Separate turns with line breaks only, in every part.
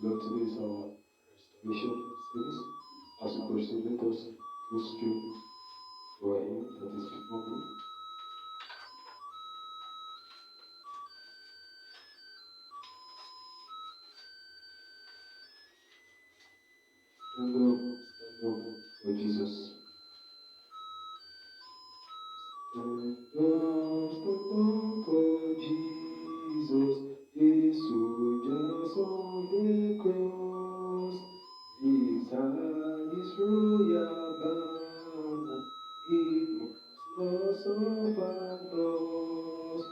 Lord, today is our restoration service. As we proceed, let us go straight to our aim that is before me. Stand up for Jesus. Stand up for Jesus. Jesus just on the cross. These are his royal banner. It must not suffer loss.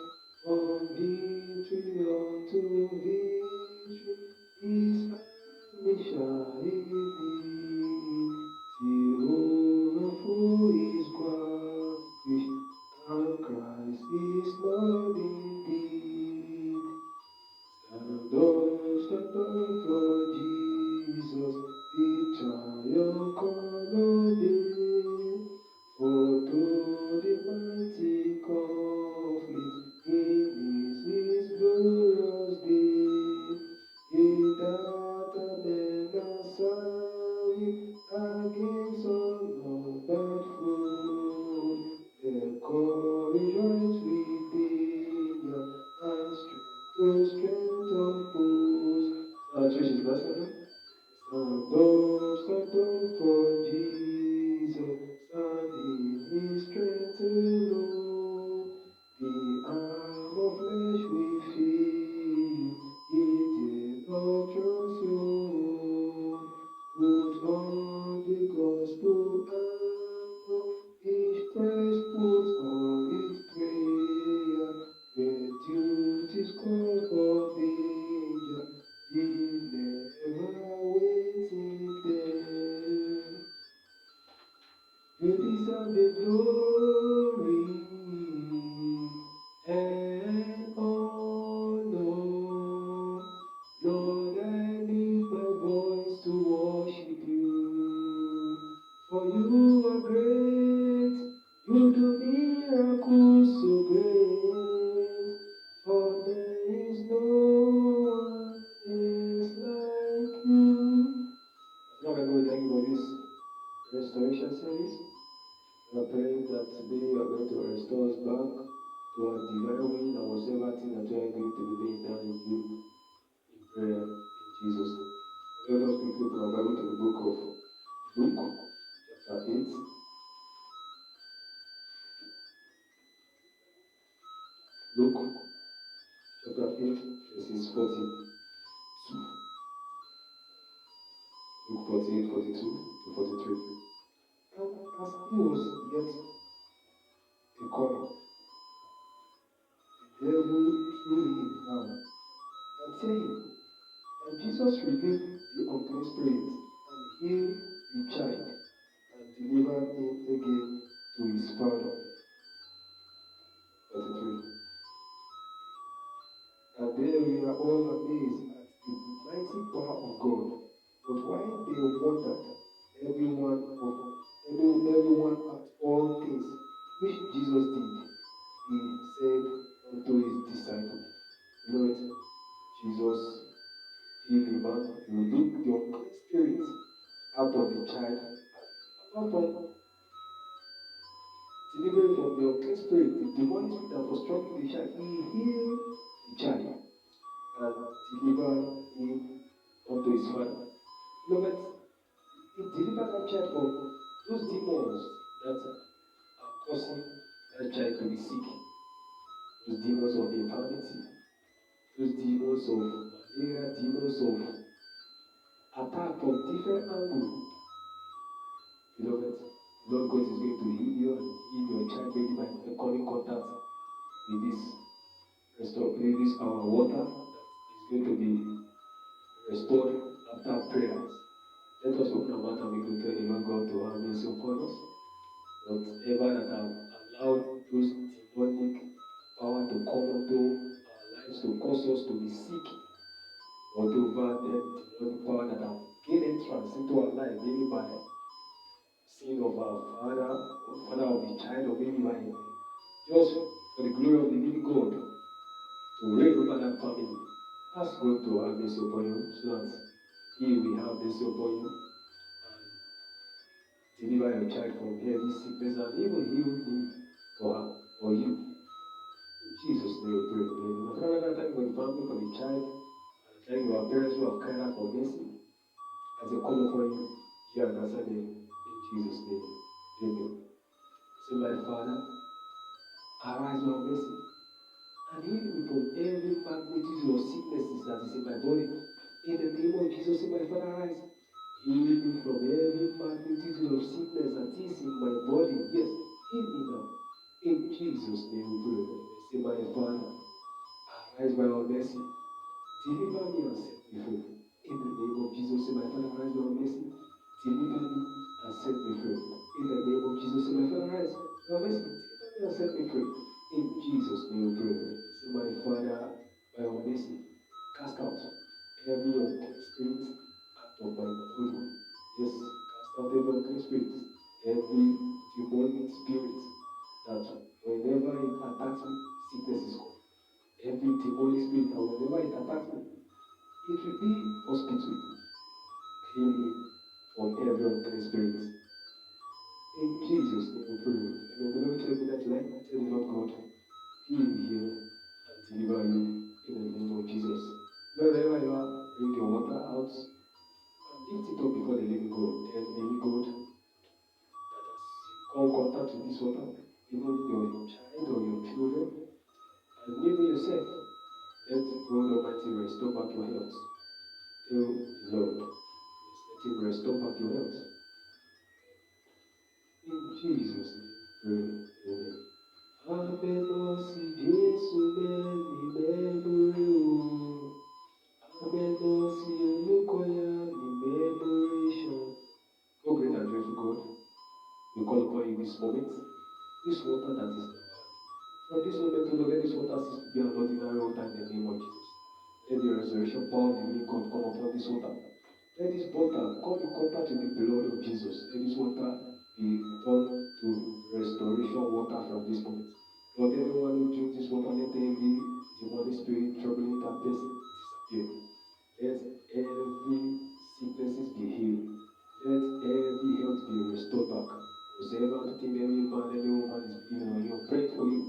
From victory unto victory, his army shall lead. Jehovah for his ground, and Christ is Lord indeed. Stand up for Jesus, the triumph colonnade. For though the mighty conflict in his glorious day, in that men are sorry against unnumbered foes, their courage rise with danger and strength to strength of foes. Our church is last time. Stand up for Jesus, stand in his strength alone. The arm of flesh we feel, it is not trust alone. Put on the gospel armor, each praise puts on its prayer. Where duties call for danger, he never waiting there. You deserve the glory and honor. Lord, I lift my voice to worship you. For you are great, you do miracles so great. For there is no one else like you. Now I'm going to thank you for this restoration service. We are praying that today you are going to restore us back to our divine will and whatever thing that we are going to be laying down in you in prayer in Jesus' name. Let us quickly open our Bible to the book of Luke, chapter 8. Luke, chapter 8, verses 42. Luke 48, 42 to 43. And as he was yet a coming, the devil threw him down and saying, and Jesus rebuked the unclean spirit and healed the child and delivered him again to his father. 43. And there we are all amazed at the mighty power of God. But while they wondered, everyone at all things which Jesus did, he said unto his disciples, Lord, Jesus healed the man, you rebuked the unclean spirit out of the child. Apart from delivering from the unclean spirit, the demonic spirit that was troubling the child, he healed the child and delivered him unto his father. Beloved, he delivered that child from those demons that are causing that child to be sick. Those demons of infirmity, those demons of malaria, demons of attack from different angles. Beloved, Lord God is going to heal you and heal your child maybe by coming contact with this our water that is going to be restored after prayers. Let us open our mouth and we will tell the Lord God to have mercy upon us. Whatever that have allowed those demonic power to come into our lives to cause us to be sick, whatever the demonic power that have gained entrance into our life, maybe by sin of our father, or father of the child, or maybe by just for the glory of the living God to reign over that family. Ask God to have mercy upon you so that He will have mercy upon you and deliver your child from every sickness and even heal him or her or you. In Jesus' name we pray. Amen. Father, thank you for the family, for the child. Thank you for our parents who have cried out for mercy. As they come upon you, hear and answer them. In Jesus' name. Amen. So my Father, arise your mercy and heal me from every magnitude of sicknesses that is in my body. In the name of Jesus, my Father, arise. Heal me from every magnitude of sickness that is in my body. Yes, heal me now. In Jesus' name we pray. Say, my Father, arise by your mercy. Deliver me and set me free. In the name of Jesus, say, my Father, arise by your mercy. Deliver me and set me free. In the name of Jesus, say, my Father, arise by your mercy. Deliver me and set me free. In Jesus' name we pray. Say, my Father, by your mercy, cast out every unclean spirit out of my body. Yes, cast out every unclean spirit, every demonic spirit that whenever it attacks me, sickness is gone. Every demonic spirit that whenever it attacks me, it will be hospital. Heal me from every unclean spirit. In Jesus' name we pray. Amen. The Lord tell me that life, tell the Lord God, He will heal and deliver you in the name of Jesus. Wherever you are, bring your water out and lift it up before the living God. Tell the living God that as you come contact with this water, even your child or your children, and even yourself, let God Almighty restore back your health. Tell the Lord, let Him restore back your health. In Jesus' name, pray. Amen. Amen. Jésù mẹ́ni mẹ́lórí o. Amen. Olúkọ̀yà ní mẹ́lórí ṣan. Oh, great and joyful God, we call upon you this moment. This water that is from this moment, Lord, let this water cease to be an ordinary water in the name of Jesus. Let the resurrection power of the living God come upon this water. Let this water come in contact with the blood of Jesus. Let this water be turned to restoration water from this moment. Lord, everyone who drinks this water, let every demonic spirit troubling that person disappear. Let every sicknesses be healed. Let every health be restored back. Whosoever thing, every man, every woman is believing on you, pray for you.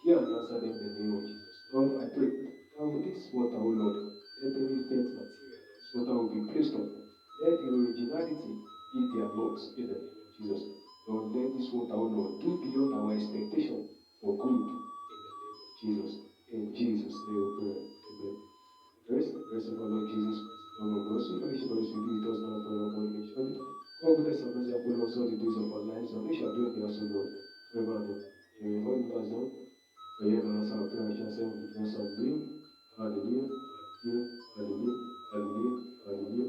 Hear and answer them in the name of Jesus. Lord, I pray that with this water, oh Lord, let every faith material, this water will be placed on. Let the originality be their Lords in the name of Jesus. Lord, let this water, oh Lord, do beyond our expectation for good in the name of Jesus. In Jesus' name we pray. Amen. Grace of our Lord Jesus Christ, Lord of God, so fellowship of the Spirit be with us now forevermore. Amen. Surely, God bless and mercy upon us all the days of our lives, and we shall do in the house of God forever and ever. Amen. All the us done. For you have answered our prayer, and shall send with us and bring. Hallelujah. Hallelujah. Hallelujah. Hallelujah. Hallelujah.